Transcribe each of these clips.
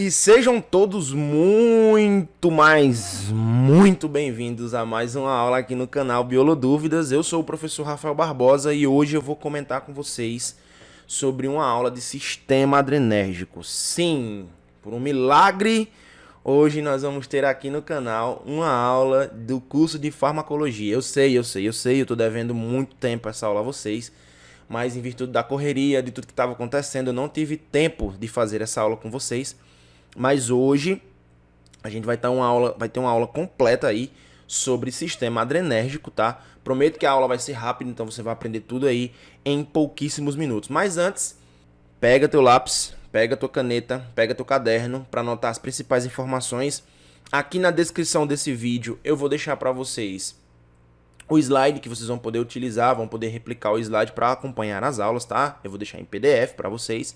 E sejam todos muito bem-vindos a mais uma aula aqui no canal Biolodúvidas. Eu sou o professor Rafael Barbosa e hoje eu vou comentar com vocês sobre uma aula de sistema adrenérgico. Sim, por um milagre, hoje nós vamos ter aqui no canal uma aula do curso de farmacologia. Eu sei, eu tô devendo muito tempo essa aula a vocês, mas em virtude da correria, de tudo que estava acontecendo, eu não tive tempo de fazer essa aula com vocês. Mas hoje a gente vai ter uma aula completa aí sobre sistema adrenérgico, tá? Prometo que a aula vai ser rápida, então você vai aprender tudo aí em pouquíssimos minutos. Mas antes, pega teu lápis, pega tua caneta, pega teu caderno para anotar as principais informações. Aqui na descrição desse vídeo eu vou deixar para vocês o slide que vocês vão poder utilizar, vão poder replicar o slide para acompanhar as aulas, tá? Eu vou deixar em PDF para vocês.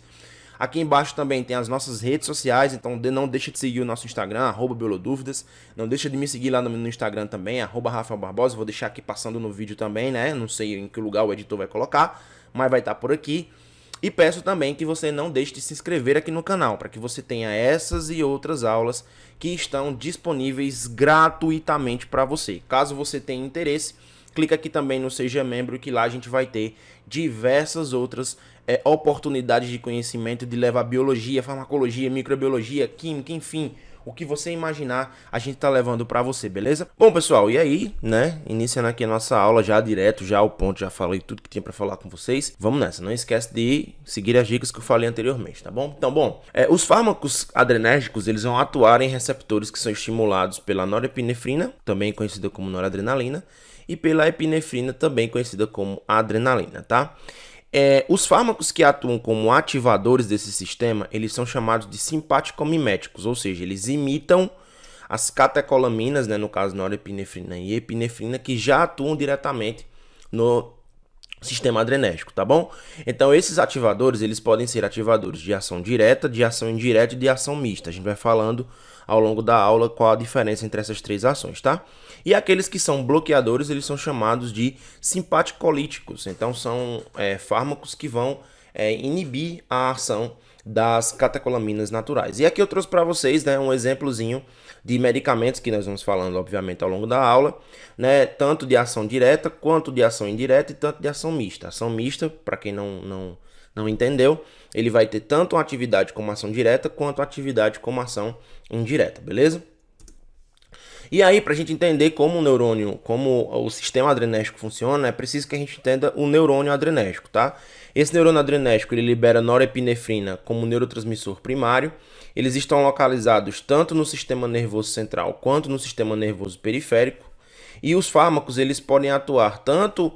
Aqui embaixo também tem as nossas redes sociais, então não deixa de seguir o nosso Instagram, @biolodúvidas. Não deixa de me seguir lá no Instagram também, @Rafael Barbosa. Vou deixar aqui passando no vídeo também, né? Não sei em que lugar o editor vai colocar, mas vai estar por aqui. E peço também que você não deixe de se inscrever aqui no canal, para que você tenha essas e outras aulas que estão disponíveis gratuitamente para você. Caso você tenha interesse, clica aqui também no Seja Membro, que lá a gente vai ter diversas outras oportunidades de conhecimento, de levar biologia, farmacologia, microbiologia, química, enfim, o que você imaginar, a gente tá levando para você, beleza? Bom, pessoal, e aí, né, iniciando aqui a nossa aula já direto, já ao ponto, já falei tudo que tinha para falar com vocês. Vamos nessa, não esquece de seguir as dicas que eu falei anteriormente, tá bom? Então, os fármacos adrenérgicos, eles vão atuar em receptores que são estimulados pela norepinefrina, também conhecida como noradrenalina, e pela epinefrina, também conhecida como adrenalina, tá? Os fármacos que atuam como ativadores desse sistema, eles são chamados de simpaticomiméticos, ou seja, eles imitam as catecolaminas, né, no caso norepinefrina e epinefrina, que já atuam diretamente no sistema adrenérgico, tá bom? Então esses ativadores, eles podem ser ativadores de ação direta, de ação indireta e de ação mista. A gente vai falando ao longo da aula qual a diferença entre essas três ações, tá? E aqueles que são bloqueadores, eles são chamados de simpaticolíticos. Então são fármacos que vão inibir a ação das catecolaminas naturais. E aqui eu trouxe para vocês, né, um exemplozinho de medicamentos que nós vamos falando, obviamente, ao longo da aula, né, tanto de ação direta, quanto de ação indireta e tanto de ação mista. Ação mista, para quem não entendeu, ele vai ter tanto uma atividade como ação direta, quanto atividade como ação indireta, beleza? E aí, para a gente entender como o neurônio, como o sistema adrenérgico funciona, é preciso que a gente entenda o neurônio adrenérgico, tá? Esse neurônio adrenérgico, ele libera norepinefrina como neurotransmissor primário. Eles estão localizados tanto no sistema nervoso central quanto no sistema nervoso periférico. E os fármacos, eles podem atuar tanto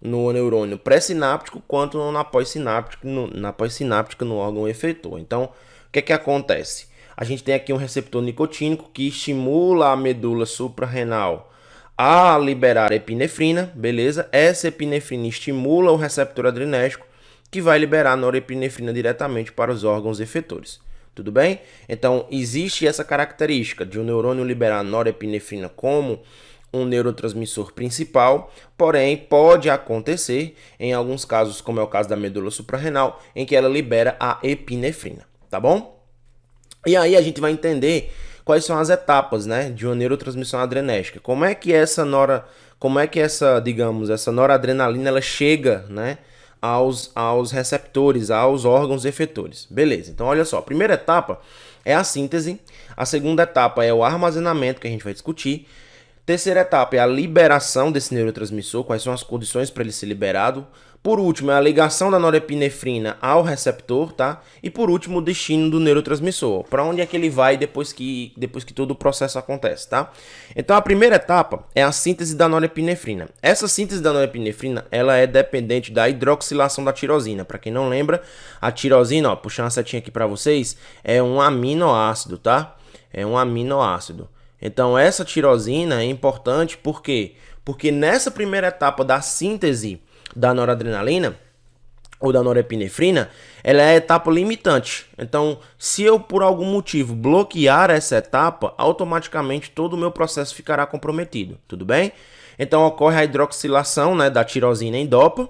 no neurônio pré-sináptico quanto na pós-sináptica, no órgão efetor. Então, o que acontece? A gente tem aqui um receptor nicotínico que estimula a medula suprarrenal a liberar epinefrina, beleza? Essa epinefrina estimula o receptor adrenérgico que vai liberar a norepinefrina diretamente para os órgãos efetores. Tudo bem? Então, existe essa característica de o neurônio liberar norepinefrina como um neurotransmissor principal, porém pode acontecer em alguns casos, como é o caso da medula suprarrenal, em que ela libera a epinefrina, tá bom? E aí a gente vai entender quais são as etapas, né, de uma neurotransmissão adrenérgica. Como é que essa noradrenalina ela chega, né, aos receptores, aos órgãos efetores. Beleza, então olha só, a primeira etapa é a síntese, a segunda etapa é o armazenamento, que a gente vai discutir. Terceira etapa é a liberação desse neurotransmissor, quais são as condições para ele ser liberado. Por último, é a ligação da norepinefrina ao receptor, tá? E por último, o destino do neurotransmissor, para onde é que ele vai depois que todo o processo acontece, tá? Então, a primeira etapa é a síntese da norepinefrina. Essa síntese da norepinefrina, ela é dependente da hidroxilação da tirosina. Para quem não lembra, a tirosina, ó, puxando uma setinha aqui para vocês, é um aminoácido, tá? É um aminoácido. Então, essa tirosina é importante, por quê? Porque nessa primeira etapa da síntese da noradrenalina ou da norepinefrina, ela é a etapa limitante. Então, se eu por algum motivo bloquear essa etapa, automaticamente todo o meu processo ficará comprometido, tudo bem? Então, ocorre a hidroxilação, né, da tirosina em dopa,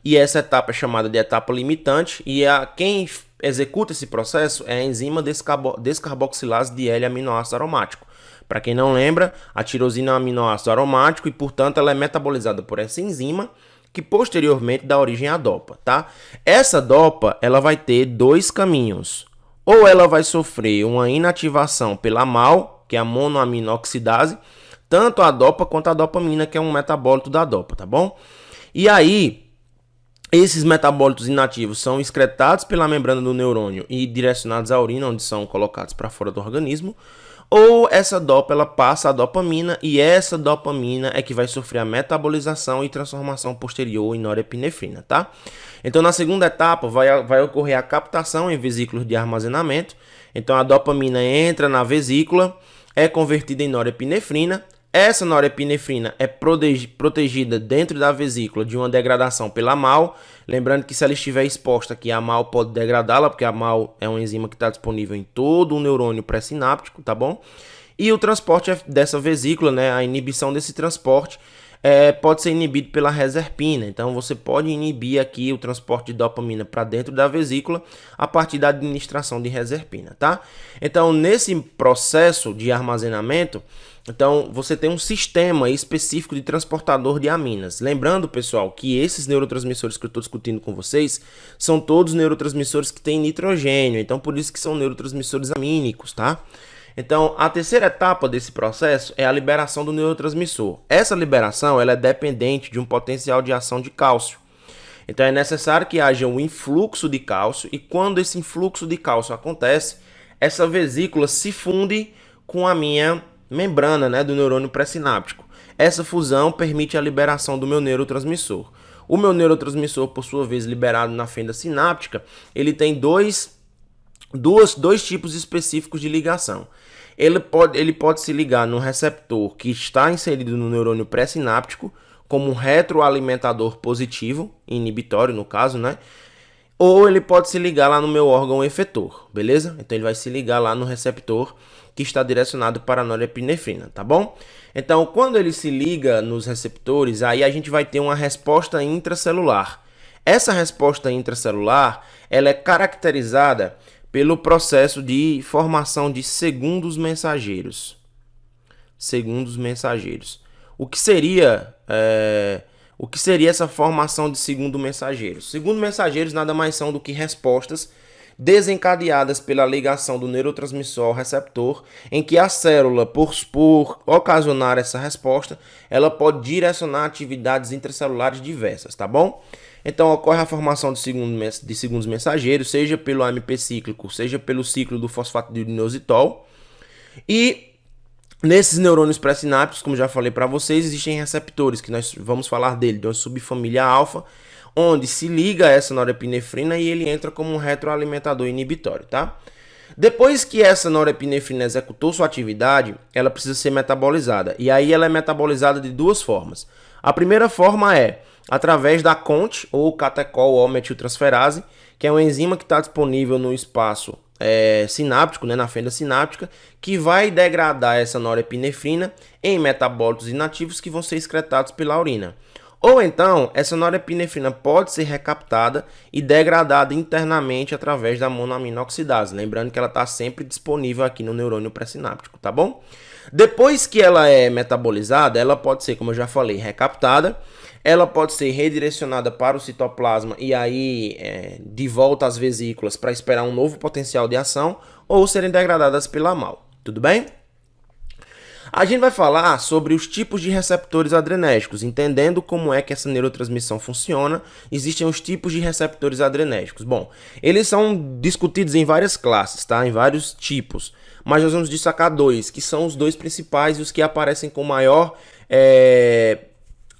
e essa etapa é chamada de etapa limitante, e quem executa esse processo é a enzima descarboxilase de L-aminoácido aromático. Para quem não lembra, a tirosina é um aminoácido aromático e, portanto, ela é metabolizada por essa enzima que posteriormente dá origem à DOPA, tá? Essa DOPA, ela vai ter dois caminhos. Ou ela vai sofrer uma inativação pela MAO, que é a monoaminoxidase, tanto a DOPA quanto a dopamina, que é um metabólito da DOPA, tá bom? E aí, esses metabólitos inativos são excretados pela membrana do neurônio e direcionados à urina, onde são colocados para fora do organismo. Ou essa DOPA ela passa a dopamina e essa dopamina é que vai sofrer a metabolização e transformação posterior em norepinefrina, tá? Então, na segunda etapa, vai ocorrer a captação em vesículos de armazenamento. Então, a dopamina entra na vesícula, é convertida em norepinefrina. Essa norepinefrina é protegida dentro da vesícula de uma degradação pela MAO. Lembrando que se ela estiver exposta aqui, a MAO pode degradá-la, porque a MAO é uma enzima que está disponível em todo o neurônio pré-sináptico, tá bom? E o transporte dessa vesícula, né, a inibição desse transporte, pode ser inibido pela reserpina. Então, você pode inibir aqui o transporte de dopamina para dentro da vesícula a partir da administração de reserpina, tá? Então, nesse processo de armazenamento, então, você tem um sistema específico de transportador de aminas. Lembrando, pessoal, que esses neurotransmissores que eu estou discutindo com vocês são todos neurotransmissores que têm nitrogênio. Então, por isso que são neurotransmissores amínicos, tá? Então, a terceira etapa desse processo é a liberação do neurotransmissor. Essa liberação ela é dependente de um potencial de ação de cálcio. Então, é necessário que haja um influxo de cálcio e quando esse influxo de cálcio acontece, essa vesícula se funde com a minha membrana, né, do neurônio pré-sináptico. Essa fusão permite a liberação do meu neurotransmissor. O meu neurotransmissor, por sua vez, liberado na fenda sináptica, ele tem dois tipos específicos de ligação. Ele pode se ligar no receptor que está inserido no neurônio pré-sináptico, como um retroalimentador positivo, inibitório no caso, né? Ou ele pode se ligar lá no meu órgão efetor, beleza? Então ele vai se ligar lá no receptor que está direcionado para a norepinefrina, tá bom? Então, quando ele se liga nos receptores, aí a gente vai ter uma resposta intracelular. Essa resposta intracelular, ela é caracterizada pelo processo de formação de segundos mensageiros. Segundos mensageiros. O que seria essa formação de segundo mensageiros? Segundo mensageiros nada mais são do que respostas desencadeadas pela ligação do neurotransmissor ao receptor, em que a célula, por ocasionar essa resposta, ela pode direcionar atividades intracelulares diversas, tá bom? Então ocorre a formação de segundos mensageiros, seja pelo AMP cíclico, seja pelo ciclo do fosfatidilnositol. E nesses neurônios pré-sinápticos, como já falei para vocês, existem receptores, que nós vamos falar dele, de uma subfamília alfa, onde se liga essa norepinefrina e ele entra como um retroalimentador inibitório, tá? Depois que essa norepinefrina executou sua atividade, ela precisa ser metabolizada. E aí ela é metabolizada de duas formas. A primeira forma é através da CONT, ou catecol-O-metiltransferase, que é uma enzima que está disponível no espaço sináptico, né, na fenda sináptica, que vai degradar essa norepinefrina em metabólitos inativos que vão ser excretados pela urina. Ou então, essa norepinefrina pode ser recaptada e degradada internamente através da monoaminoxidase. Lembrando que ela está sempre disponível aqui no neurônio pré-sináptico, tá bom? Depois que ela é metabolizada, ela pode ser, como eu já falei, recaptada. Ela pode ser redirecionada para o citoplasma e aí de volta às vesículas para esperar um novo potencial de ação ou serem degradadas pela MAO. Tudo bem? A gente vai falar sobre os tipos de receptores adrenérgicos, entendendo como é que essa neurotransmissão funciona. Existem os tipos de receptores adrenérgicos. Bom, eles são discutidos em várias classes, tá? Em vários tipos. Mas nós vamos destacar dois, que são os dois principais e os que aparecem com maior...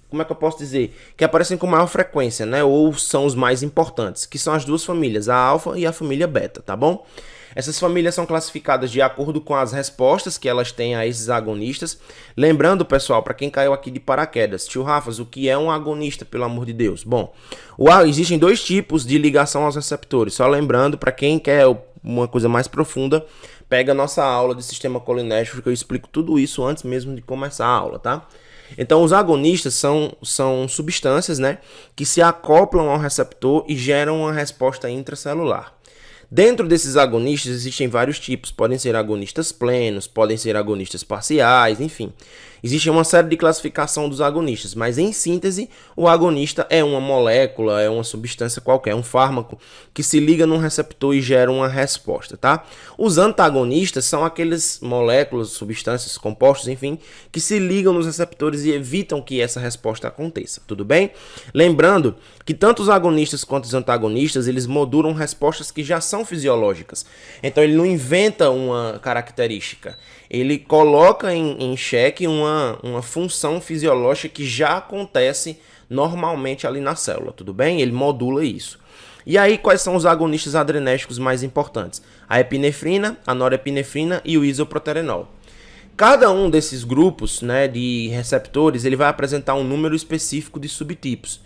Como é que eu posso dizer? Que aparecem com maior frequência, né? Ou são os mais importantes, que são as duas famílias, a alfa e a família beta, tá bom? Essas famílias são classificadas de acordo com as respostas que elas têm a esses agonistas. Lembrando, pessoal, para quem caiu aqui de paraquedas, tio Rafas, o que é um agonista, pelo amor de Deus? Bom, existem dois tipos de ligação aos receptores. Só lembrando, para quem quer uma coisa mais profunda, pega a nossa aula de sistema colinérgico, que eu explico tudo isso antes mesmo de começar a aula, tá? Então, os agonistas são substâncias, né, que se acoplam ao receptor e geram uma resposta intracelular. Dentro desses agonistas existem vários tipos, podem ser agonistas plenos, podem ser agonistas parciais, enfim. Existe uma série de classificação dos agonistas, mas em síntese, o agonista é uma molécula, é uma substância qualquer, é um fármaco que se liga num receptor e gera uma resposta, tá? Os antagonistas são aquelas moléculas, substâncias, compostos, enfim, que se ligam nos receptores e evitam que essa resposta aconteça, tudo bem? Lembrando que tanto os agonistas quanto os antagonistas, eles modulam respostas que já são fisiológicas. Então ele não inventa uma característica, ele coloca em xeque uma função fisiológica que já acontece normalmente ali na célula, tudo bem? Ele modula isso. E aí, quais são os agonistas adrenérgicos mais importantes? A epinefrina, a norepinefrina e o isoproterenol. Cada um desses grupos, né, de receptores, ele vai apresentar um número específico de subtipos.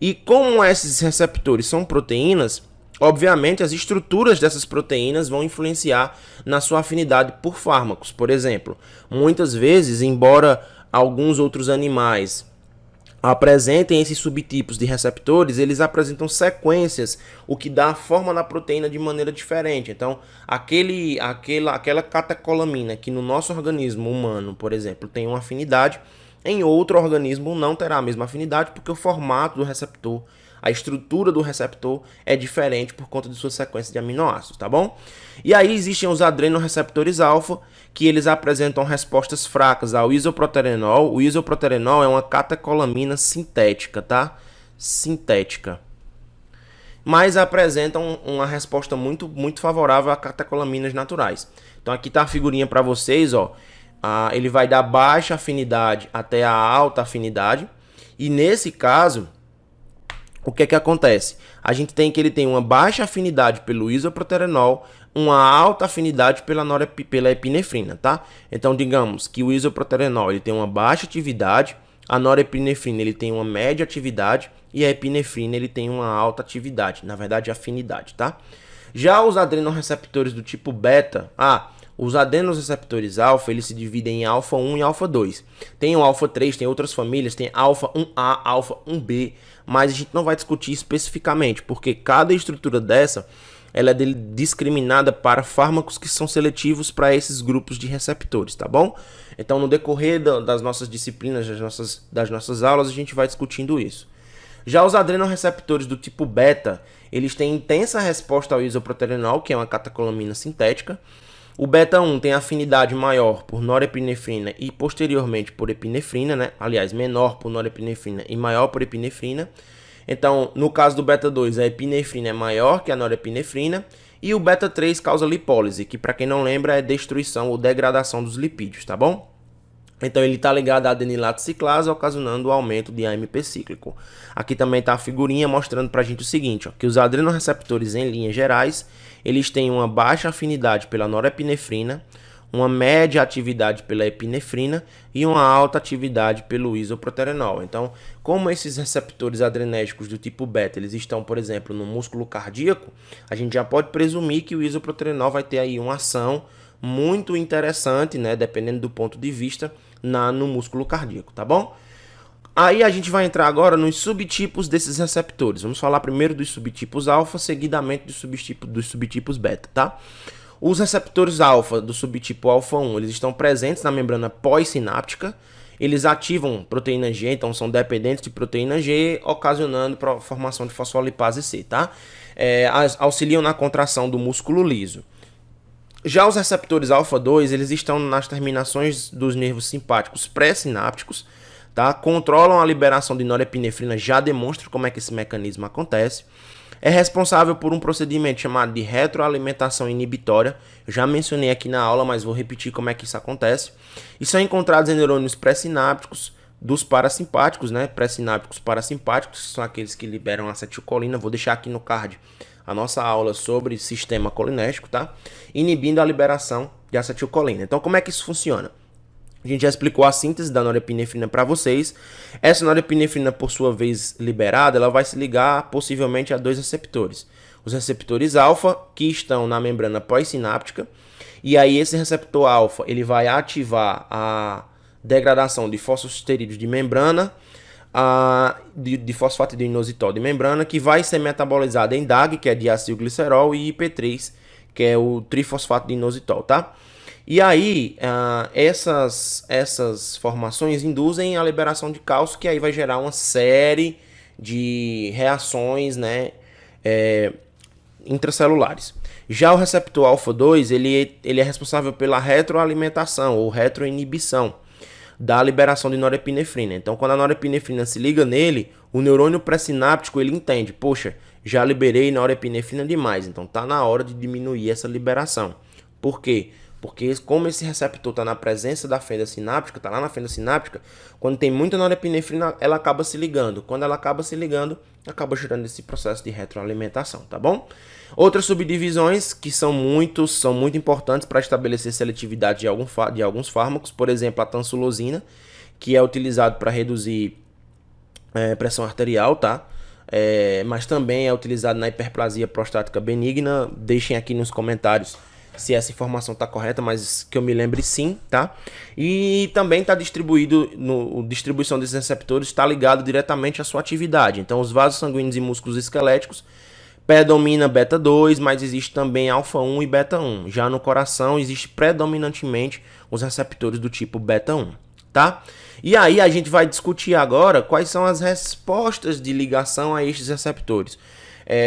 E como esses receptores são proteínas, obviamente as estruturas dessas proteínas vão influenciar na sua afinidade por fármacos. Por exemplo, muitas vezes, embora alguns outros animais apresentem esses subtipos de receptores, eles apresentam sequências, o que dá a forma da proteína de maneira diferente. Então, aquela catecolamina que no nosso organismo humano, por exemplo, tem uma afinidade, em outro organismo não terá a mesma afinidade, porque o formato do receptor, a estrutura do receptor é diferente por conta de sua sequência de aminoácidos, tá bom? E aí existem os adrenoreceptores alfa, que eles apresentam respostas fracas ao isoproterenol. O isoproterenol é uma catecolamina sintética, tá? Sintética. Mas apresentam uma resposta muito favorável a catecolaminas naturais. Então aqui tá a figurinha para vocês, ó. Ele vai da baixa afinidade até a alta afinidade. E nesse caso, o que é que acontece? A gente tem que ele tem uma baixa afinidade pelo isoproterenol, uma alta afinidade pela epinefrina, tá? Então, digamos que o isoproterenol ele tem uma baixa atividade, a norepinefrina ele tem uma média atividade e a epinefrina ele tem uma alta atividade, na verdade afinidade, tá? Já os adrenoreceptores do tipo beta, os adrenoreceptores alfa, eles se dividem em alfa 1 e alfa 2. Tem o alfa 3, tem outras famílias, tem alfa 1A, alfa 1B, mas a gente não vai discutir especificamente, porque cada estrutura dessa ela é discriminada para fármacos que são seletivos para esses grupos de receptores, tá bom? Então, no decorrer das nossas disciplinas, das nossas aulas, a gente vai discutindo isso. Já os adrenoreceptores do tipo beta, eles têm intensa resposta ao isoproterenol, que é uma catecolamina sintética. O beta 1 tem afinidade maior por norepinefrina e posteriormente por epinefrina, né? Aliás, menor por norepinefrina e maior por epinefrina. Então, no caso do beta 2, a epinefrina é maior que a norepinefrina. E o beta 3 causa lipólise, que para quem não lembra é destruição ou degradação dos lipídios, tá bom? Então ele está ligado à adenilato ciclase, ocasionando o aumento de AMP cíclico. Aqui também está a figurinha mostrando para a gente o seguinte, ó, que os adrenoreceptores em linhas gerais, eles têm uma baixa afinidade pela norepinefrina, uma média atividade pela epinefrina e uma alta atividade pelo isoproterenol. Então, como esses receptores adrenérgicos do tipo beta, eles estão, por exemplo, no músculo cardíaco, a gente já pode presumir que o isoproterenol vai ter aí uma ação muito interessante, né, dependendo do ponto de vista, no músculo cardíaco, tá bom? Aí a gente vai entrar agora nos subtipos desses receptores. Vamos falar primeiro dos subtipos alfa, seguidamente dos subtipos beta, tá? Os receptores alfa do subtipo alfa 1, eles estão presentes na membrana pós-sináptica. Eles ativam proteína G, então são dependentes de proteína G, ocasionando a formação de fosfolipase C, tá? Auxiliam na contração do músculo liso. Já os receptores alfa 2, eles estão nas terminações dos nervos simpáticos pré-sinápticos, tá? Controlam a liberação de norepinefrina, já demonstra como é que esse mecanismo acontece. É responsável por um procedimento chamado de retroalimentação inibitória. Eu já mencionei aqui na aula, mas vou repetir como é que isso acontece. E são encontrados em neurônios pré-sinápticos dos parasimpáticos, né? Pré-sinápticos parasimpáticos, que são aqueles que liberam acetilcolina. Vou deixar aqui no card a nossa aula sobre sistema colinérgico, tá? Inibindo a liberação de acetilcolina. Então, como é que isso funciona? A gente já explicou a síntese da norepinefrina para vocês. Essa norepinefrina, por sua vez liberada, ela vai se ligar possivelmente a dois receptores. Os receptores alfa, que estão na membrana pós-sináptica. E aí esse receptor alfa, ele vai ativar a degradação de fosfosfiterídeos de membrana, de fosfato de inositol de membrana, que vai ser metabolizado em DAG, que é diacilglicerol, e IP3, que é o trifosfato de inositol, tá? E aí, essas formações induzem a liberação de cálcio, que aí vai gerar uma série de reações, né, intracelulares. Já o receptor alfa-2, ele é responsável pela retroalimentação ou retroinibição da liberação de norepinefrina. Então, quando a norepinefrina se liga nele, o neurônio pré-sináptico ele entende, poxa, já liberei norepinefrina demais, então tá na hora de diminuir essa liberação. Por quê? Porque como esse receptor está na presença da fenda sináptica, está lá na fenda sináptica, quando tem muita norepinefrina, ela acaba se ligando. Quando ela acaba se ligando, acaba gerando esse processo de retroalimentação, tá bom? Outras subdivisões que são muito importantes para estabelecer seletividade de alguns fármacos, por exemplo, a tansulosina, que é utilizado para reduzir pressão arterial, tá? Mas também é utilizado na hiperplasia prostática benigna. Deixem aqui nos comentários se essa informação está correta, mas que eu me lembre sim, tá? E também está distribuição desses receptores está ligado diretamente à sua atividade. Então, os vasos sanguíneos e músculos esqueléticos predomina beta 2, mas existe também alfa 1 e beta 1. Já no coração existe predominantemente os receptores do tipo beta 1, tá? E aí a gente vai discutir agora quais são as respostas de ligação a estes receptores.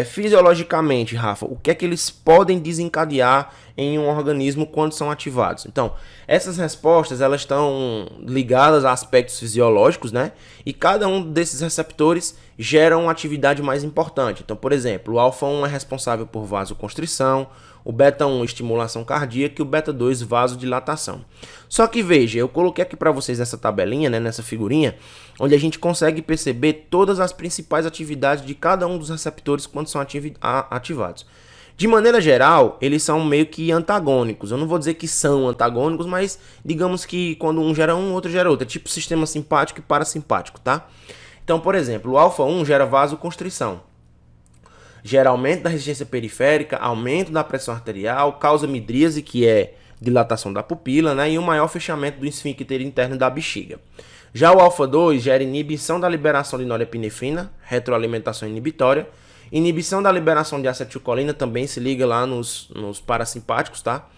Fisiologicamente, Rafa, o que é que eles podem desencadear em um organismo quando são ativados? Então, essas respostas elas estão ligadas a aspectos fisiológicos, né? E cada um desses receptores gera uma atividade mais importante. Então, por exemplo, o alfa-1 é responsável por vasoconstrição, o beta-1 estimulação cardíaca e o beta-2 vasodilatação. Só que veja, eu coloquei aqui para vocês essa tabelinha, né, nessa figurinha, onde a gente consegue perceber todas as principais atividades de cada um dos receptores quando são ativados. De maneira geral, eles são meio que antagônicos. Eu não vou dizer que são antagônicos, mas digamos que quando um gera um, o outro gera outro. É tipo sistema simpático e parasimpático, tá? Então, por exemplo, o alfa-1 gera vasoconstrição. Gera aumento da resistência periférica, aumento da pressão arterial, causa midríase, que é dilatação da pupila, né? E um maior fechamento do esfíncter interno da bexiga. Já o alfa-2 gera inibição da liberação de norepinefrina, retroalimentação inibitória, inibição da liberação de acetilcolina, também se liga lá nos parasimpáticos, tá?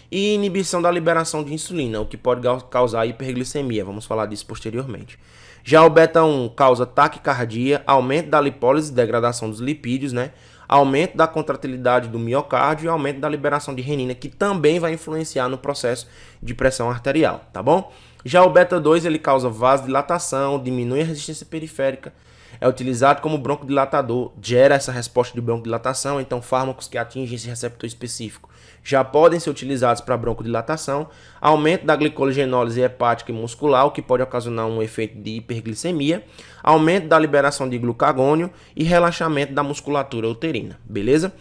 E inibição da liberação de insulina, o que pode causar hiperglicemia, vamos falar disso posteriormente. Já o beta-1 causa taquicardia, aumento da lipólise, degradação dos lipídios, né? Aumento da contratilidade do miocárdio e aumento da liberação de renina, que também vai influenciar no processo de pressão arterial, tá bom? Já o beta-2 ele causa vasodilatação, diminui a resistência periférica, é utilizado como broncodilatador, gera essa resposta de broncodilatação, então fármacos que atingem esse receptor específico já podem ser utilizados para broncodilatação, aumento da glicogenólise hepática e muscular, o que pode ocasionar um efeito de hiperglicemia, aumento da liberação de glucagônio e relaxamento da musculatura uterina, beleza?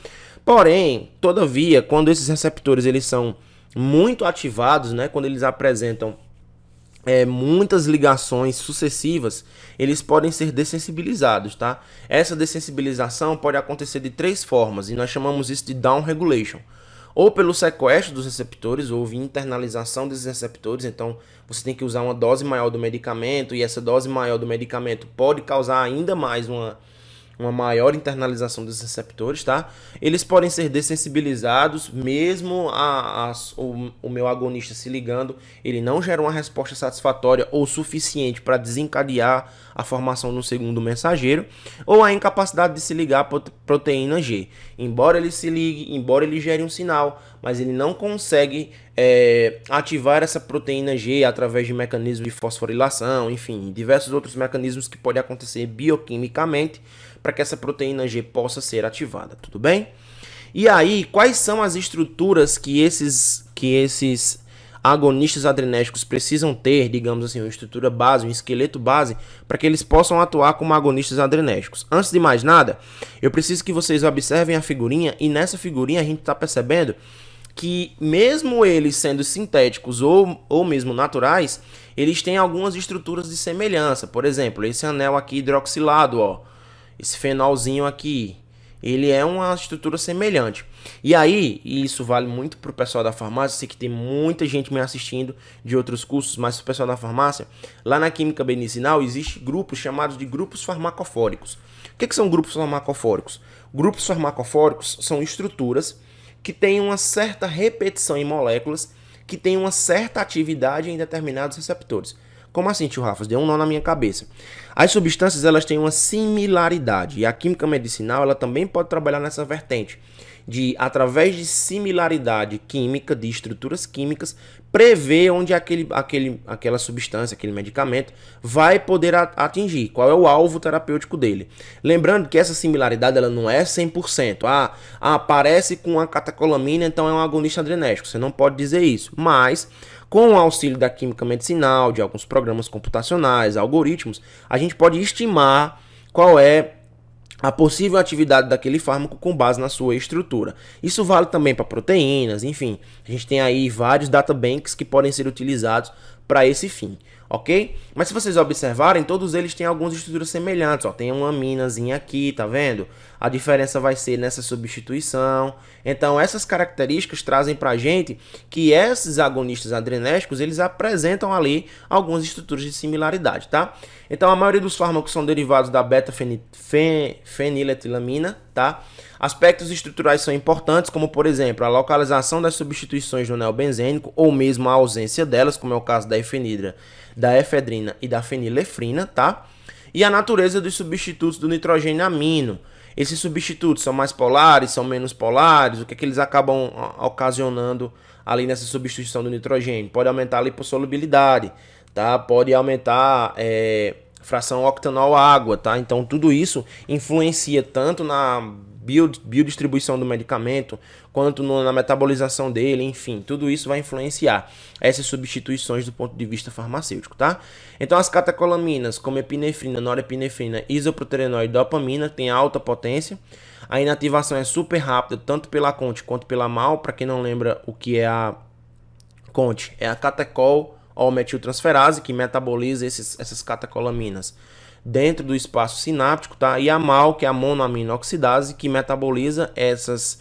Porém, todavia, quando esses receptores eles são muito ativados, né, quando eles apresentam muitas ligações sucessivas, eles podem ser dessensibilizados, tá? Essa dessensibilização pode acontecer de três formas e nós chamamos isso de down regulation. Ou pelo sequestro dos receptores, houve internalização desses receptores, então você tem que usar uma dose maior do medicamento e essa dose maior do medicamento pode causar ainda mais uma maior internalização dos receptores, tá? Eles podem ser dessensibilizados, mesmo o meu agonista se ligando, ele não gera uma resposta satisfatória ou suficiente para desencadear a formação do segundo mensageiro, ou a incapacidade de se ligar à proteína G. Embora ele se ligue, embora ele gere um sinal, mas ele não consegue ativar essa proteína G através de mecanismos de fosforilação, enfim, diversos outros mecanismos que podem acontecer bioquimicamente para que essa proteína G possa ser ativada, tudo bem? E aí, quais são as estruturas que esses agonistas adrenérgicos precisam ter, digamos assim, uma estrutura base, um esqueleto base, para que eles possam atuar como agonistas adrenérgicos? Antes de mais nada, eu preciso que vocês observem a figurinha, e nessa figurinha a gente está percebendo que mesmo eles sendo sintéticos ou mesmo naturais, eles têm algumas estruturas de semelhança. Por exemplo, esse anel aqui hidroxilado, ó, esse fenolzinho aqui, Ele é uma estrutura semelhante. E aí, e isso vale muito para o pessoal da farmácia, sei que tem muita gente me assistindo de outros cursos, mas o pessoal da farmácia, lá na química medicinal, existe grupos chamados de grupos farmacofóricos. O que são grupos farmacofóricos? Grupos farmacofóricos são estruturas que têm uma certa repetição em moléculas, que têm uma certa atividade em determinados receptores. Como assim, tio Rafa? Deu um nó na minha cabeça. As substâncias, elas têm uma similaridade, e a química medicinal ela também pode trabalhar nessa vertente de, através de similaridade química, de estruturas químicas, prever onde aquela substância, aquele medicamento vai poder atingir, qual é o alvo terapêutico dele. Lembrando que essa similaridade ela não é 100%. Aparece com a catecolamina, então é um agonista adrenérgico. Você não pode dizer isso, mas com o auxílio da química medicinal, de alguns programas computacionais, algoritmos, a gente pode estimar qual é a possível atividade daquele fármaco com base na sua estrutura. Isso vale também para proteínas, enfim. A gente tem aí vários databanks que podem ser utilizados para esse fim, ok? Mas se vocês observarem, todos eles têm algumas estruturas semelhantes, ó. Tem uma aminazinha aqui, tá vendo? A diferença vai ser nessa substituição. Então, essas características trazem pra gente que esses agonistas adrenérgicos, eles apresentam ali algumas estruturas de similaridade, tá? Então, a maioria dos fármacos são derivados da beta-feniletilamina, tá? Aspectos estruturais são importantes, como, por exemplo, a localização das substituições do neobenzênico, ou mesmo a ausência delas, como é o caso da efedrina e da fenilefrina, tá? E a natureza dos substitutos do nitrogênio amino. Esses substitutos são mais polares, são menos polares, o que é que eles acabam ocasionando ali nessa substituição do nitrogênio? Pode aumentar a lipossolubilidade, tá? Pode aumentar fração octanol-água, tá? Então tudo isso influencia tanto na biodistribuição do medicamento, quanto na metabolização dele, enfim, tudo isso vai influenciar essas substituições do ponto de vista farmacêutico, tá? Então as catecolaminas, como epinefrina, norepinefrina, isoproterenol e dopamina, têm alta potência. A inativação é super rápida, tanto pela CONT quanto pela MAL. Para quem não lembra o que é a CONT, é a catecol ou metiltransferase, que metaboliza essas catecolaminas dentro do espaço sináptico, tá? E a MAO, que é a monoaminoxidase, que metaboliza esses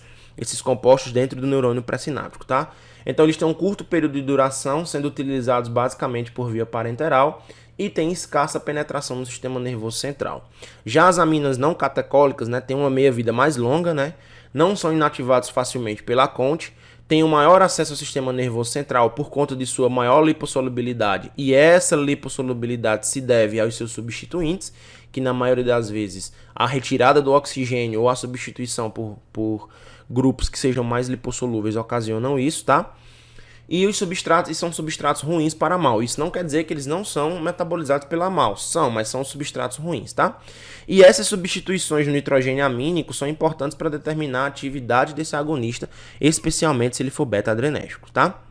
compostos dentro do neurônio pré-sináptico, tá? Então eles têm um curto período de duração, sendo utilizados basicamente por via parenteral e tem escassa penetração no sistema nervoso central. Já as aminas não catecólicas, né, têm uma meia-vida mais longa, né? Não são inativados facilmente pela CONT, tem um maior acesso ao sistema nervoso central por conta de sua maior lipossolubilidade, e essa lipossolubilidade se deve aos seus substituintes, que na maioria das vezes a retirada do oxigênio ou a substituição por grupos que sejam mais lipossolúveis ocasionam isso, tá? E os substratos são substratos ruins para a MAO. Isso não quer dizer que eles não são metabolizados pela MAO. São, mas são substratos ruins, tá? E essas substituições no nitrogênio amínico são importantes para determinar a atividade desse agonista, especialmente se ele for beta-adrenérgico, tá?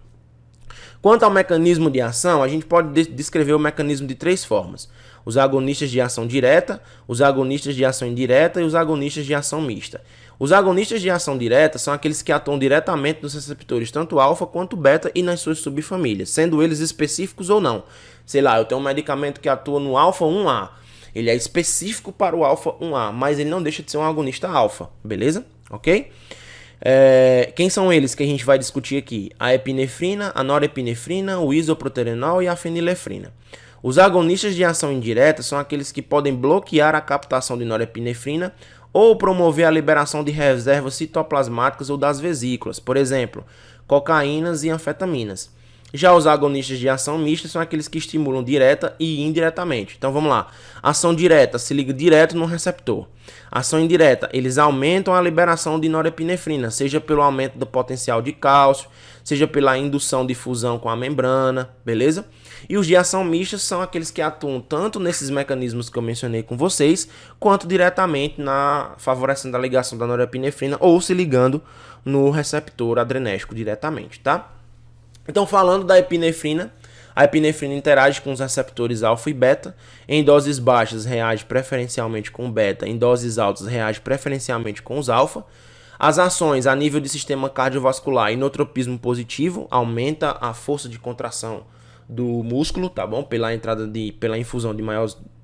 Quanto ao mecanismo de ação, a gente pode descrever o mecanismo de três formas: os agonistas de ação direta, os agonistas de ação indireta e os agonistas de ação mista. Os agonistas de ação direta são aqueles que atuam diretamente nos receptores tanto alfa quanto beta e nas suas subfamílias, sendo eles específicos ou não. Sei lá, eu tenho um medicamento que atua no alfa 1A. Ele é específico para o alfa 1A, mas ele não deixa de ser um agonista alfa, beleza? Ok? Quem são eles que a gente vai discutir aqui? A epinefrina, a norepinefrina, o isoproterenol e a fenilefrina. Os agonistas de ação indireta são aqueles que podem bloquear a captação de norepinefrina ou promover a liberação de reservas citoplasmáticas ou das vesículas, por exemplo, cocaínas e anfetaminas. Já os agonistas de ação mista são aqueles que estimulam direta e indiretamente. Então vamos lá. Ação direta se liga direto no receptor. Ação indireta, eles aumentam a liberação de norepinefrina, seja pelo aumento do potencial de cálcio, seja pela indução de fusão com a membrana, beleza? E os de ação mista são aqueles que atuam tanto nesses mecanismos que eu mencionei com vocês, quanto diretamente favorecendo a ligação da norepinefrina ou se ligando no receptor adrenérgico diretamente, tá? Então, falando da epinefrina, a epinefrina interage com os receptores alfa e beta. Em doses baixas, reage preferencialmente com beta. Em doses altas, reage preferencialmente com os alfa. As ações a nível de sistema cardiovascular, inotropismo positivo, aumenta a força de contração do músculo, tá bom? Pela infusão de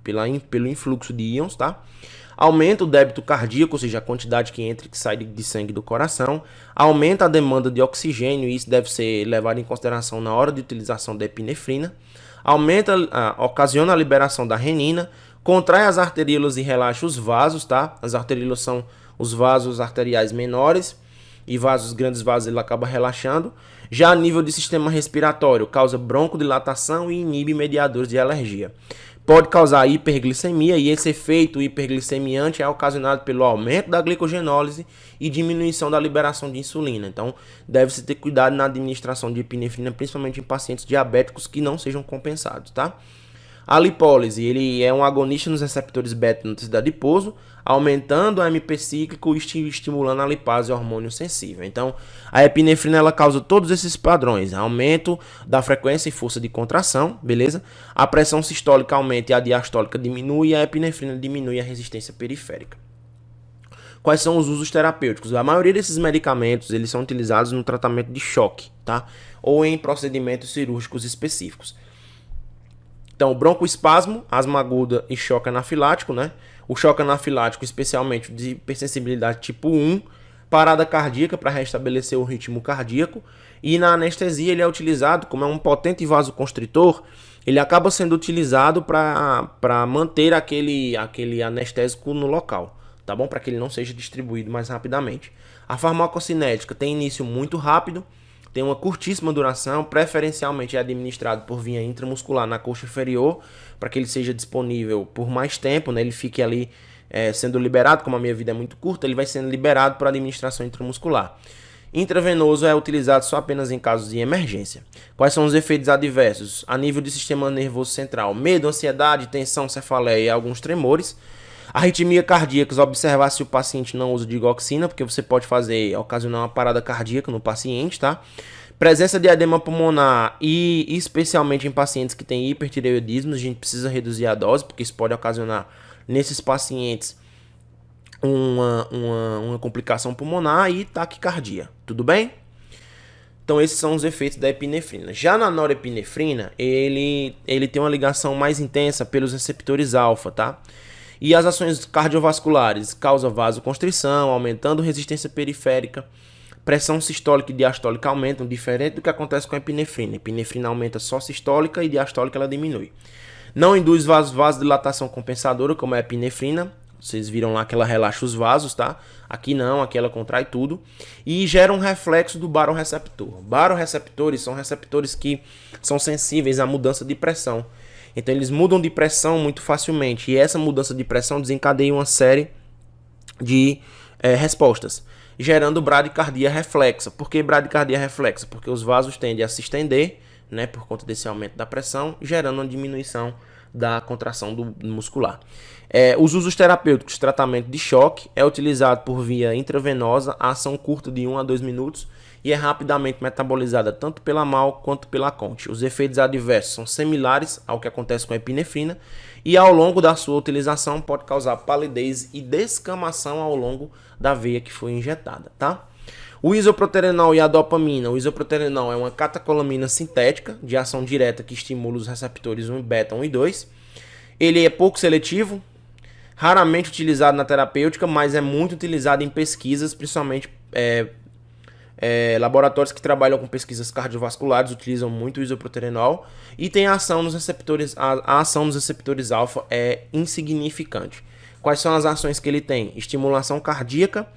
pelo influxo de íons, tá? Aumenta o débito cardíaco, ou seja, a quantidade que entra e que sai de sangue do coração. Aumenta a demanda de oxigênio, e isso deve ser levado em consideração na hora de utilização da epinefrina. Ocasiona a liberação da renina. Contrai as arteríolas e relaxa os vasos, tá? As arteríolas são os vasos arteriais menores e grandes vasos ele acaba relaxando. Já a nível de sistema respiratório, causa broncodilatação e inibe mediadores de alergia. Pode causar hiperglicemia, e esse efeito hiperglicemiante é ocasionado pelo aumento da glicogenólise e diminuição da liberação de insulina. Então, deve-se ter cuidado na administração de epinefrina, principalmente em pacientes diabéticos que não sejam compensados, tá? A lipólise, ele é um agonista nos receptores beta no tecido adiposo, aumentando o AMP cíclico e estimulando a lipase hormônio sensível. Então, a epinefrina ela causa todos esses padrões: aumento da frequência e força de contração, beleza? A pressão sistólica aumenta e a diastólica diminui, e a epinefrina diminui a resistência periférica. Quais são os usos terapêuticos? A maioria desses medicamentos eles são utilizados no tratamento de choque, tá? Ou em procedimentos cirúrgicos específicos. Então, broncoespasmo, asma aguda e choque anafilático, né? O choque anafilático, especialmente de hipersensibilidade tipo 1, parada cardíaca para restabelecer o ritmo cardíaco, e na anestesia ele é utilizado como é um potente vasoconstritor, ele acaba sendo utilizado para manter aquele anestésico no local, tá bom? Para que ele não seja distribuído mais rapidamente. A farmacocinética tem início muito rápido, tem uma curtíssima duração, preferencialmente é administrado por via intramuscular na coxa inferior, para que ele seja disponível por mais tempo, né? Ele fique ali sendo liberado, como a minha vida é muito curta, ele vai sendo liberado para administração intramuscular. Intravenoso é utilizado só apenas em casos de emergência. Quais são os efeitos adversos? A nível do sistema nervoso central: medo, ansiedade, tensão, cefaleia e alguns tremores. Arritmia cardíaca, observar se o paciente não usa digoxina, porque você pode ocasionar uma parada cardíaca no paciente, tá? Presença de edema pulmonar, e especialmente em pacientes que têm hipertireoidismo, a gente precisa reduzir a dose, porque isso pode ocasionar nesses pacientes uma complicação pulmonar e taquicardia, tudo bem? Então esses são os efeitos da epinefrina. Já na norepinefrina, ele tem uma ligação mais intensa pelos receptores alfa, tá? E as ações cardiovasculares causam vasoconstrição, aumentando resistência periférica, pressão sistólica e diastólica aumentam, diferente do que acontece com a epinefrina. A epinefrina aumenta só sistólica e diastólica ela diminui. Não induz vasodilatação compensadora, como é a epinefrina. Vocês viram lá que ela relaxa os vasos, tá? Aqui não, aqui ela contrai tudo. E gera um reflexo do barorreceptor. Barorreceptores são receptores que são sensíveis à mudança de pressão. Então eles mudam de pressão muito facilmente, e essa mudança de pressão desencadeia uma série de respostas, gerando bradicardia reflexa. Por que bradicardia reflexa? Porque os vasos tendem a se estender, né, por conta desse aumento da pressão, gerando uma diminuição da contração do muscular. Os usos terapêuticos: tratamento de choque, é utilizado por via intravenosa, a ação curta de 1 a 2 minutos, e é rapidamente metabolizada tanto pela mal quanto pela conte. Os efeitos adversos são similares ao que acontece com a epinefrina, e ao longo da sua utilização pode causar palidez e descamação ao longo da veia que foi injetada, tá? O isoproterenol e a dopamina. O isoproterenol é uma catecolamina sintética de ação direta que estimula os receptores 1, beta 1 e 2. Ele é pouco seletivo, raramente utilizado na terapêutica, mas é muito utilizado em pesquisas, principalmente laboratórios que trabalham com pesquisas cardiovasculares utilizam muito o isoproterenol, e tem ação nos receptores. A ação nos receptores alfa é insignificante. Quais são as ações que ele tem? Estimulação cardíaca,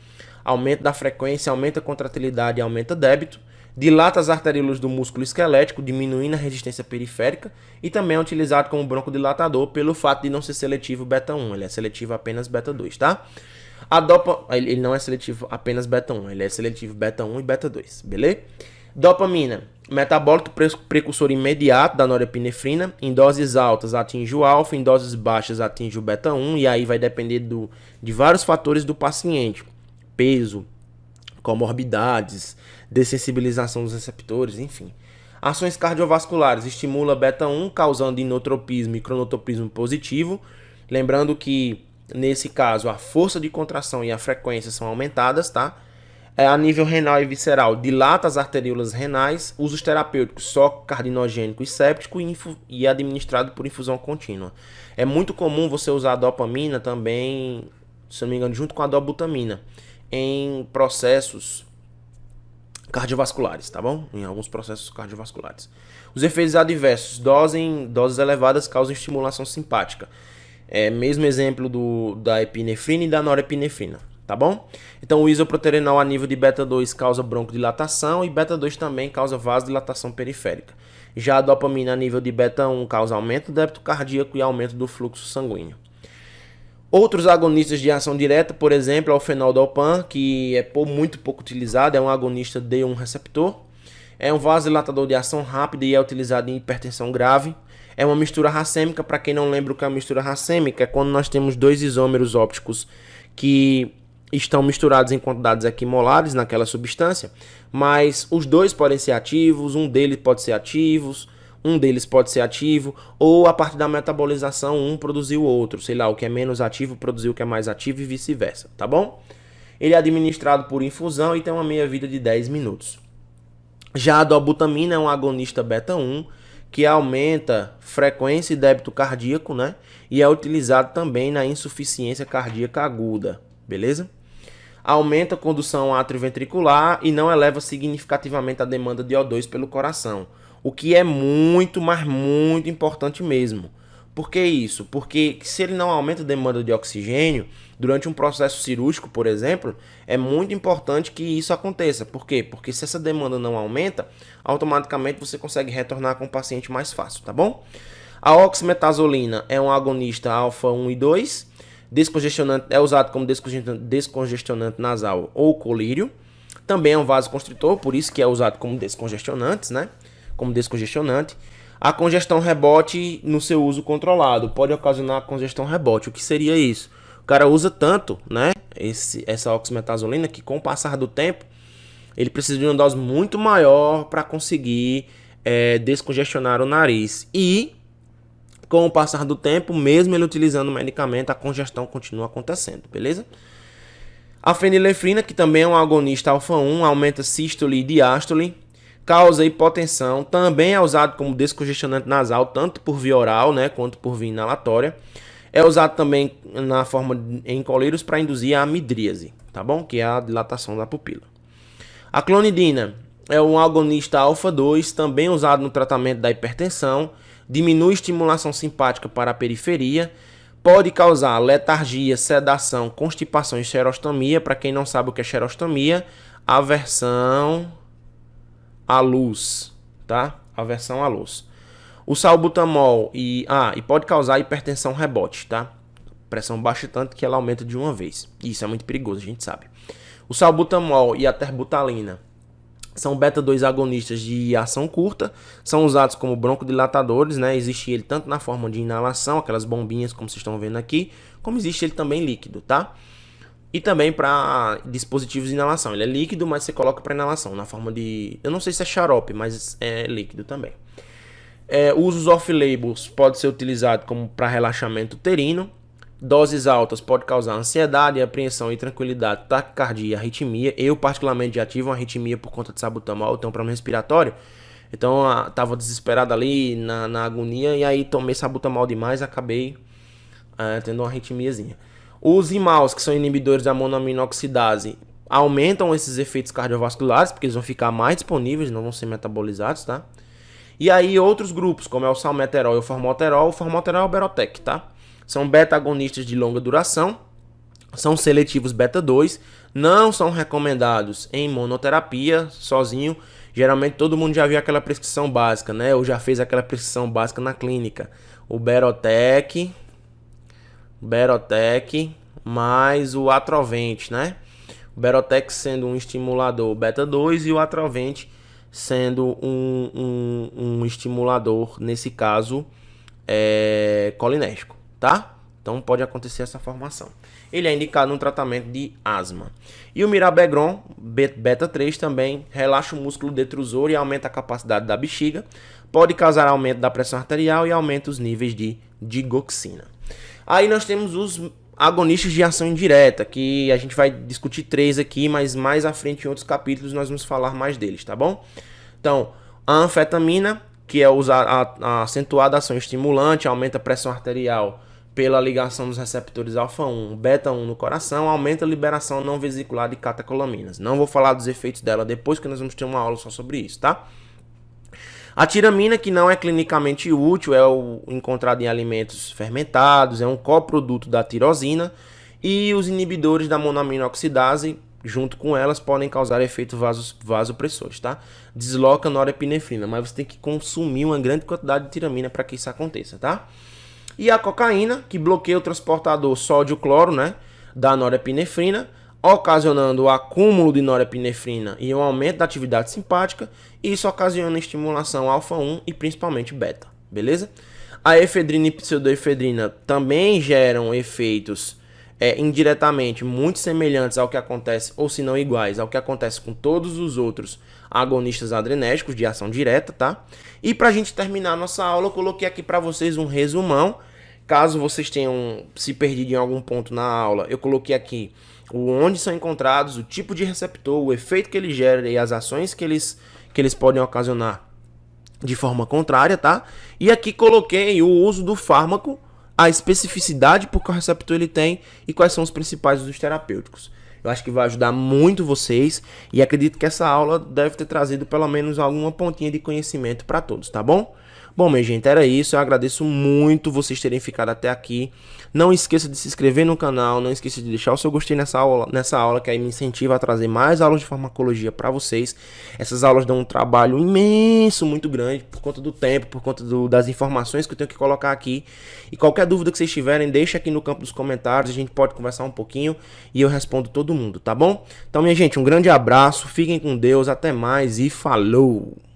aumento da frequência, aumenta a contratilidade e aumenta débito, dilata as arteríolas do músculo esquelético, diminuindo a resistência periférica, e também é utilizado como broncodilatador pelo fato de não ser seletivo beta 1, ele é seletivo apenas beta 2, tá? Ele não é seletivo apenas beta 1, ele é seletivo beta 1 e beta 2, beleza? Dopamina, metabólico precursor imediato da norepinefrina, em doses altas atinge o alfa, em doses baixas atinge o beta 1, e aí vai depender de vários fatores do paciente: peso, comorbidades, dessensibilização dos receptores, enfim. Ações cardiovasculares: estimula beta 1, causando inotropismo e cronotropismo positivo. Lembrando que, nesse caso, a força de contração e a frequência são aumentadas, tá? A nível renal e visceral, dilata as arteríolas renais. Usos terapêuticos: só cardinogênico e séptico, e administrado por infusão contínua. É muito comum você usar a dopamina também se não me engano, junto com a dobutamina, em processos cardiovasculares, tá bom? Em alguns processos cardiovasculares. Os efeitos adversos, doses elevadas causam estimulação simpática. Mesmo exemplo da epinefrina e da norepinefrina, tá bom? Então o isoproterenol a nível de beta 2 causa broncodilatação e beta 2 também causa vasodilatação periférica. Já a dopamina a nível de beta 1 causa aumento do débito cardíaco e aumento do fluxo sanguíneo. Outros agonistas de ação direta, por exemplo, é o fenoldopan, que é muito pouco utilizado, é um agonista D1 receptor. É um vasodilatador de ação rápida e é utilizado em hipertensão grave. É uma mistura racêmica. Para quem não lembra o que é uma mistura racêmica, é quando nós temos dois isômeros ópticos que estão misturados em quantidades equimolares naquela substância, mas os dois podem ser ativos, um deles pode ser ativo, ou a partir da metabolização um produzir o outro, sei lá, o que é menos ativo produziu o que é mais ativo e vice-versa, tá bom? Ele é administrado por infusão e tem uma meia-vida de 10 minutos. Já a dobutamina é um agonista beta 1, que aumenta frequência e débito cardíaco, né? E é utilizado também na insuficiência cardíaca aguda, beleza? Aumenta a condução atrioventricular e não eleva significativamente a demanda de O2 pelo coração. O que é muito, mas muito importante mesmo. Por que isso? Porque se ele não aumenta a demanda de oxigênio, durante um processo cirúrgico, por exemplo, é muito importante que isso aconteça. Por quê? Porque se essa demanda não aumenta, automaticamente você consegue retornar com o paciente mais fácil, tá bom? A oximetazolina é um agonista alfa 1 e 2, descongestionante, é usado como descongestionante nasal ou colírio. Também é um vasoconstritor, por isso que é usado como descongestionantes, né? Como descongestionante. A congestão rebote no seu uso controlado pode ocasionar congestão rebote. O que seria isso? O cara usa tanto, né, essa oximetazolina que com o passar do tempo ele precisa de uma dose muito maior para conseguir descongestionar o nariz. E com o passar do tempo, mesmo ele utilizando o medicamento, a congestão continua acontecendo, beleza? A fenilefrina, que também é um agonista alfa 1, aumenta sístole e diástole, causa hipotensão, também é usado como descongestionante nasal, tanto por via oral, né, quanto por via inalatória. É usado também na forma em colírios para induzir a amidríase, tá bom? Que é a dilatação da pupila. A clonidina é um agonista alfa 2, também usado no tratamento da hipertensão, diminui estimulação simpática para a periferia, pode causar letargia, sedação, constipação e xerostomia. Para quem não sabe o que é xerostomia, aversão à luz, tá? Aversão à luz. O salbutamol e pode causar hipertensão rebote, tá? Pressão baixa tanto que ela aumenta de uma vez. Isso é muito perigoso, a gente sabe. O salbutamol e a terbutalina são beta-2 agonistas de ação curta, são usados como broncodilatadores, né? Existe ele tanto na forma de inalação, aquelas bombinhas como vocês estão vendo aqui, como existe ele também líquido, tá? E também para dispositivos de inalação. Ele é líquido, mas você coloca para inalação na forma de... Eu não sei se é xarope, mas é líquido também. Usos off-labels pode ser utilizado como para relaxamento uterino. Doses altas pode causar ansiedade, apreensão e tranquilidade, taquicardia e arritmia. Eu particularmente já tive uma arritmia por conta de salbutamol, eu tenho um problema respiratório. Então estava desesperado ali na agonia e aí tomei salbutamol demais e acabei tendo uma arritmiazinha. Os imaus, que são inibidores da monoaminoxidase, aumentam esses efeitos cardiovasculares, porque eles vão ficar mais disponíveis, não vão ser metabolizados, tá? E aí outros grupos, como é o salmeterol e o formoterol é o Berotec, tá? São beta-agonistas de longa duração, são seletivos beta-2, não são recomendados em monoterapia, sozinho. Geralmente todo mundo já viu aquela prescrição básica, né? Ou já fez aquela prescrição básica na clínica. O Berotec mais o Atrovent, né? O Berotec sendo um estimulador beta-2 e o Atrovent sendo um estimulador, nesse caso, colinérgico, tá? Então pode acontecer essa formação. Ele é indicado no tratamento de asma. E o mirabegron, beta-3, também relaxa o músculo detrusor e aumenta a capacidade da bexiga. Pode causar aumento da pressão arterial e aumenta os níveis de digoxina. Aí nós temos os agonistas de ação indireta, que a gente vai discutir 3 aqui, mas mais à frente em outros capítulos nós vamos falar mais deles, tá bom? Então, a anfetamina, que é a acentuada ação estimulante, aumenta a pressão arterial pela ligação dos receptores alfa-1, beta-1 no coração, aumenta a liberação não vesicular de catecolaminas. Não vou falar dos efeitos dela depois, que nós vamos ter uma aula só sobre isso, tá? A tiramina, que não é clinicamente útil, é encontrado em alimentos fermentados, é um coproduto da tirosina, e os inibidores da monoaminoxidase, junto com elas, podem causar efeitos vasopressores, tá? Desloca norepinefrina, mas você tem que consumir uma grande quantidade de tiramina para que isso aconteça, tá? E a cocaína, que bloqueia o transportador sódio-cloro, né, da norepinefrina, ocasionando o acúmulo de norepinefrina e um aumento da atividade simpática, e isso ocasiona estimulação alfa-1 e principalmente beta, beleza? A efedrina e pseudoefedrina também geram efeitos indiretamente muito semelhantes ao que acontece, ou se não iguais, ao que acontece com todos os outros agonistas adrenérgicos de ação direta, tá? E pra gente terminar nossa aula, eu coloquei aqui para vocês um resumão. Caso vocês tenham se perdido em algum ponto na aula, eu coloquei aqui onde são encontrados, o tipo de receptor, o efeito que ele gera e as ações que eles podem ocasionar de forma contrária, tá? E aqui coloquei o uso do fármaco, a especificidade por qual receptor ele tem e quais são os principais usos terapêuticos. Eu acho que vai ajudar muito vocês e acredito que essa aula deve ter trazido pelo menos alguma pontinha de conhecimento para todos, tá bom? Bom, minha gente, era isso. Eu agradeço muito vocês terem ficado até aqui. Não esqueça de se inscrever no canal, não esqueça de deixar o seu gostei nessa aula, que aí me incentiva a trazer mais aulas de farmacologia para vocês. Essas aulas dão um trabalho imenso, muito grande, por conta do tempo, por conta das informações que eu tenho que colocar aqui. E qualquer dúvida que vocês tiverem, deixa aqui no campo dos comentários, a gente pode conversar um pouquinho e eu respondo todo mundo, tá bom? Então, minha gente, um grande abraço, fiquem com Deus, até mais e falou!